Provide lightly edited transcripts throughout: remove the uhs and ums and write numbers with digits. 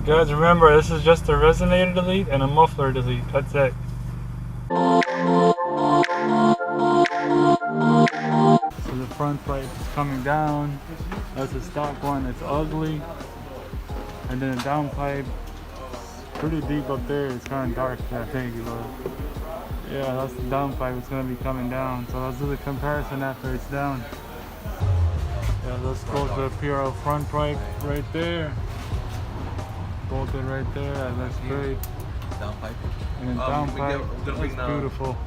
Guys, remember, this is just a resonator delete and a muffler delete. That's it. So the front pipe is coming down. That's a stock one. It's ugly. And then the down pipe, pretty deep up there. It's kind of dark, I think. But yeah, that's the down pipe. It's going to be coming down. So let's do the comparison after it's down. Yeah, let's go to the PRO front pipe right there. Bolted right there. That looks great. Down pipe. And then down pipe. That's beautiful.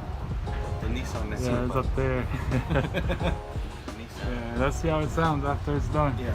The Nissan. Yeah, it's up there. Yeah, let's see how it sounds after it's done. Yeah.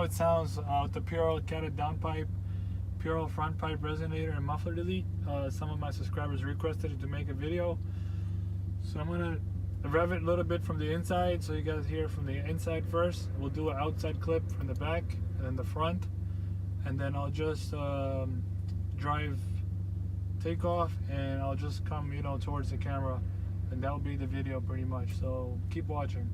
how it sounds with the Puro catted downpipe, Puro front pipe resonator, and muffler delete. Some of my subscribers requested to make a video, so I'm gonna rev it a little bit from the inside, so you guys hear from the inside first. We'll do an outside clip from the back and then the front, and then I'll just drive takeoff, and I'll just come, you know, towards the camera, and that'll be the video pretty much. So keep watching.